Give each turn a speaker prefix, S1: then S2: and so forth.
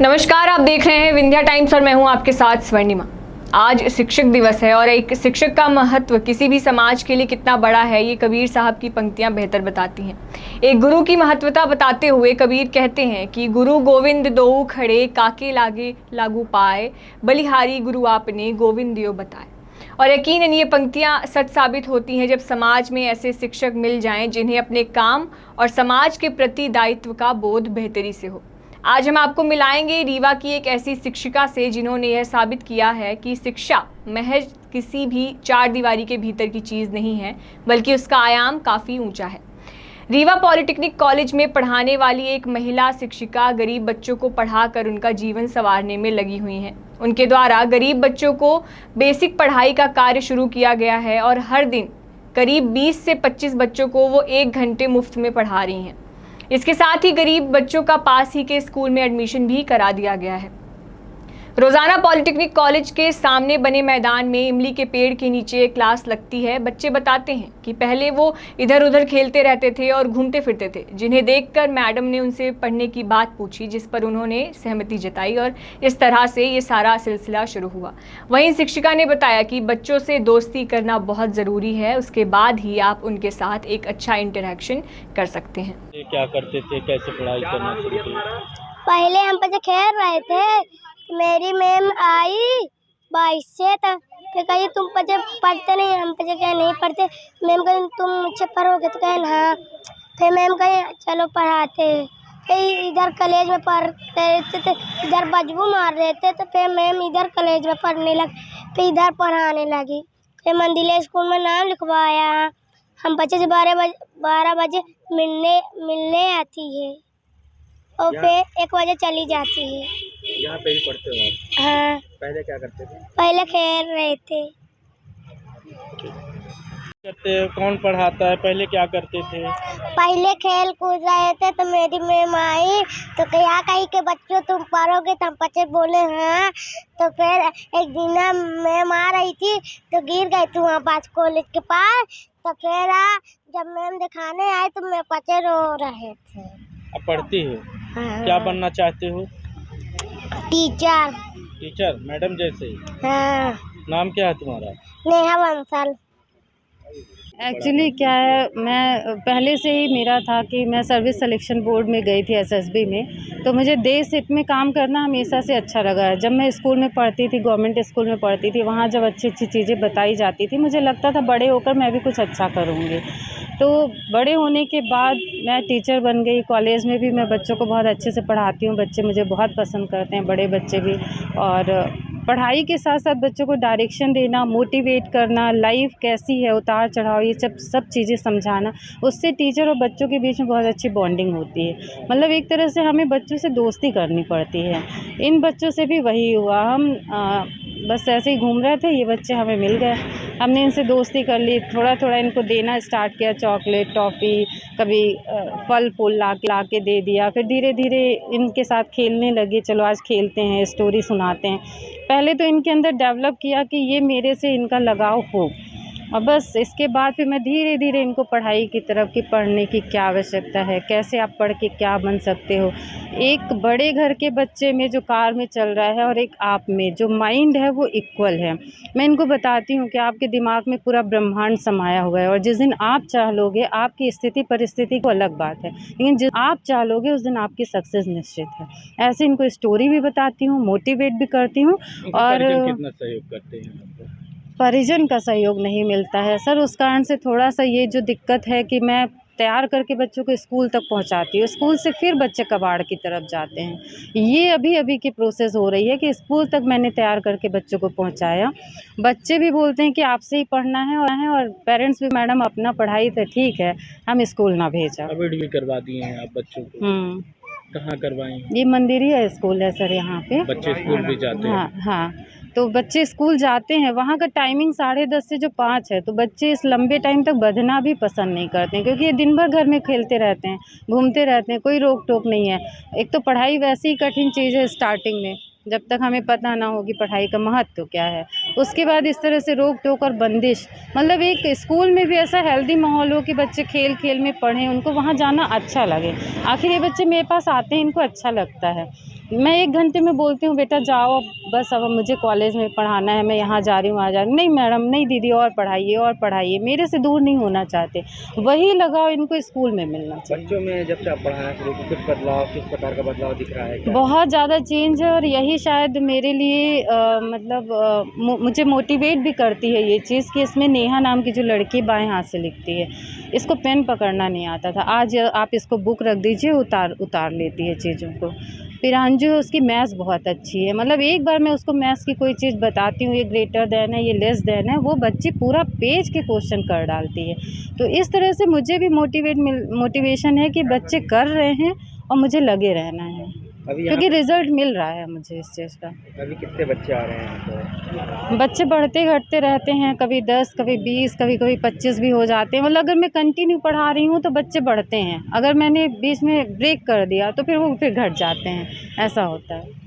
S1: नमस्कार, आप देख रहे हैं विंध्या टाइम्स और मैं हूं आपके साथ स्वर्णिमा। आज शिक्षक दिवस है और एक शिक्षक का महत्व किसी भी समाज के लिए कितना बड़ा है ये कबीर साहब की पंक्तियां बेहतर बताती हैं। एक गुरु की महत्वता बताते हुए कबीर कहते हैं कि गुरु गोविंद दोऊ खड़े काके लागे लागू पाए, बलिहारी गुरु आपने गोविंद दियो बताए। और यकीनन ये पंक्तियां सच साबित होती हैं जब समाज में ऐसे शिक्षक मिल जाएं जिन्हें अपने काम और समाज के प्रति दायित्व का बोध बेहतरी से हो। आज हम आपको मिलाएंगे रीवा की एक ऐसी शिक्षिका से जिन्होंने यह साबित किया है कि शिक्षा महज किसी भी चार दीवारी के भीतर की चीज़ नहीं है, बल्कि उसका आयाम काफ़ी ऊंचा है। रीवा पॉलिटेक्निक कॉलेज में पढ़ाने वाली एक महिला शिक्षिका गरीब बच्चों को पढ़ाकर उनका जीवन संवारने में लगी हुई हैं। उनके द्वारा गरीब बच्चों को बेसिक पढ़ाई का कार्य शुरू किया गया है और हर दिन करीब 20 से 25 बच्चों को वो 1 घंटे मुफ्त में पढ़ा रही हैं। इसके साथ ही गरीब बच्चों का पास ही के स्कूल में एडमिशन भी करा दिया गया है। रोजाना पॉलिटेक्निक कॉलेज के सामने बने मैदान में इमली के पेड़ के नीचे एक क्लास लगती है। बच्चे बताते हैं कि पहले वो इधर उधर खेलते रहते थे और घूमते फिरते थे, जिन्हें देखकर मैडम ने उनसे पढ़ने की बात पूछी, जिस पर उन्होंने सहमति जताई और इस तरह से ये सारा सिलसिला शुरू हुआ। वहीं शिक्षिका ने बताया कि बच्चों से दोस्ती करना बहुत ज़रूरी है, उसके बाद ही आप उनके साथ एक अच्छा इंटरेक्शन कर सकते हैं।
S2: क्या करते थे, कैसे पढ़ाई करना शुरू की?
S3: पहले हम बच्चे खेल रहे थे, मेरी मैम आई 22 से, तो फिर कही तुम बच्चे पढ़ते नहीं, हम बच्चे क्या नहीं पढ़ते। मैम कही तुम मुझसे पढ़ोगे, तो कहे हाँ। फिर मैम कही चलो पढ़ाते। फिर इधर कॉलेज में पढ़ते रहते थे, इधर बदबू मार रहे थे, तो फिर मैम इधर कॉलेज में पढ़ने लगी, फिर इधर पढ़ाने लगी। फिर मंदिले स्कूल में नाम लिखवाया। हम बच्चे से 12 बजे मिलने आती है और फिर 1 बजे चली जाती है।
S2: यहाँ पे ही पढ़ते हो आप?
S3: हाँ।
S2: पहले क्या करते थे?
S3: पहले खेल रहे थे।
S2: कौन पढ़ाता है? पहले क्या करते थे?
S3: पहले खेल कूद रहे थे, तो मेरी मैम आई तो क्या कही कि बच्चों तुम पढ़ोगे, तो हम बच्चे बोले हाँ। तो फिर एक दिन मैम आ रही थी तो गिर गई थी वहाँ पास कॉलेज के पास। तो फिर जब मैम दिखाने आए तो मेरे बच्चे रो रहे थे।
S2: अब पढ़ती हो?
S3: हाँ।
S2: क्या बनना चाहते हो?
S3: टीचर।
S2: टीचर, मैडम जैसे?
S3: हाँ।
S2: नाम क्या है तुम्हारा?
S3: नेहा बंसल।
S4: एक्चुअली क्या है, मैं पहले से ही मेरा था कि मैं सर्विस सिलेक्शन बोर्ड में गई थी एसएसबी में, तो मुझे देश हित में काम करना हमेशा से अच्छा लगा है। जब मैं स्कूल में पढ़ती थी, गवर्नमेंट स्कूल में पढ़ती थी, वहाँ जब अच्छी अच्छी चीज़ें बताई जाती थी, मुझे लगता था बड़े होकर मैं भी कुछ अच्छा करूँगी। तो बड़े होने के बाद मैं टीचर बन गई। कॉलेज में भी मैं बच्चों को बहुत अच्छे से पढ़ाती हूँ, बच्चे मुझे बहुत पसंद करते हैं, बड़े बच्चे भी। और पढ़ाई के साथ साथ बच्चों को डायरेक्शन देना, मोटिवेट करना, लाइफ कैसी है, उतार चढ़ाव, ये सब चीज़ें समझाना, उससे टीचर और बच्चों के बीच में बहुत अच्छी बॉन्डिंग होती है। मतलब एक तरह से हमें बच्चों से दोस्ती करनी पड़ती है। इन बच्चों से भी वही हुआ। हम बस ऐसे ही घूम रहे थे, ये बच्चे हमें मिल गए, हमने इनसे दोस्ती कर ली। थोड़ा थोड़ा इनको देना स्टार्ट किया, चॉकलेट, टॉफ़ी, कभी फल फूल ला के दे दिया। फिर धीरे धीरे इनके साथ खेलने लगे, चलो आज खेलते हैं, स्टोरी सुनाते हैं। पहले तो इनके अंदर डेवलप किया कि ये मेरे से इनका लगाव हो, और बस इसके बाद फिर मैं धीरे धीरे इनको पढ़ाई की तरफ कि पढ़ने की क्या आवश्यकता है, कैसे आप पढ़ के क्या बन सकते हो। एक बड़े घर के बच्चे में जो कार में चल रहा है और एक आप में जो माइंड है वो इक्वल है। मैं इनको बताती हूँ कि आपके दिमाग में पूरा ब्रह्मांड समाया हुआ है, और जिस दिन आप चाह लोगे, आपकी स्थिति परिस्थिति को अलग बात है, लेकिन जिस आप चाह लोगे उस दिन आपकी सक्सेस निश्चित है। ऐसे इनको स्टोरी भी बताती हूँ, मोटिवेट भी करती हूँ। और
S2: कितना सहयोग करते हैं आपको?
S4: परिजन का सहयोग नहीं मिलता है सर, उस कारण से थोड़ा सा ये जो दिक्कत है कि मैं तैयार करके बच्चों को स्कूल तक पहुंचाती हूँ, स्कूल से फिर बच्चे कबाड़ की तरफ जाते हैं। ये अभी की प्रोसेस हो रही है कि स्कूल तक मैंने तैयार करके बच्चों को पहुंचाया। बच्चे भी बोलते हैं कि आपसे ही पढ़ना है, और पेरेंट्स भी, मैडम अपना पढ़ाई तो ठीक है, हम स्कूल ना भेजा।
S2: एडमिट भी करवा दिए हैं आप बच्चों को? कहाँ करवाएं?
S4: ये मंदिरिया स्कूल है सर, यहाँ पे
S2: बच्चे स्कूल भी जाते हैं?
S4: हाँ, तो बच्चे स्कूल जाते हैं। वहाँ का टाइमिंग 10:30 से जो 5 है, तो बच्चे इस लंबे टाइम तक बंधना भी पसंद नहीं करते हैं, क्योंकि ये दिन भर घर में खेलते रहते हैं, घूमते रहते हैं, कोई रोक टोक नहीं है। एक तो पढ़ाई वैसे ही कठिन चीज़ है स्टार्टिंग में, जब तक हमें पता ना हो कि पढ़ाई का महत्व क्या है। उसके बाद इस तरह से रोक टोक और बंदिश, मतलब एक स्कूल में भी ऐसा हेल्दी माहौल हो कि बच्चे खेल खेल में पढ़ें, उनको वहाँ जाना अच्छा लगे। आखिर ये बच्चे मेरे पास आते हैं, इनको अच्छा लगता है। मैं 1 घंटे में बोलती हूँ बेटा जाओ बस, अब मुझे कॉलेज में पढ़ाना है, मैं यहाँ जा रही हूँ वहाँ जा रही हूँ, नहीं मैडम नहीं दीदी और पढ़ाइए, मेरे से दूर नहीं होना चाहते। वही लगाव इनको स्कूल में मिलना चाहिए।
S2: बच्चों में जब से आप पढ़ाना शुरू किया, कुछ बदलाव, किस प्रकार का बदलाव दिख रहा है क्या?
S4: बहुत ज़्यादा चेंज है और यही शायद मेरे लिए मुझे मोटिवेट भी करती है ये चीज़ कि इसमें नेहा नाम की जो लड़की बाएं हाथ से लिखती है, इसको पेन पकड़ना नहीं आता था, आज आप इसको बुक रख दीजिए, उतार लेती है चीज़ों को। पिरांजू उसकी मैथ्स बहुत अच्छी है, मतलब एक बार मैं उसको मैथ्स की कोई चीज़ बताती हूँ, ये ग्रेटर देन है, ये लेस देन है, वो बच्ची पूरा पेज के क्वेश्चन कर डालती है। तो इस तरह से मुझे भी मोटिवेशन है कि बच्चे कर रहे हैं और मुझे लगे रहना है,
S2: अभी
S4: क्योंकि रिज़ल्ट मिल रहा है मुझे इस चीज़ का।
S2: अभी कितने बच्चे आ रहे हैं तो?
S4: बच्चे बढ़ते घटते रहते हैं, कभी 10, कभी 20, कभी 25 भी हो जाते हैं। मतलब अगर मैं कंटिन्यू पढ़ा रही हूँ तो बच्चे बढ़ते हैं, अगर मैंने बीच में ब्रेक कर दिया तो फिर वो घट जाते हैं, ऐसा होता है।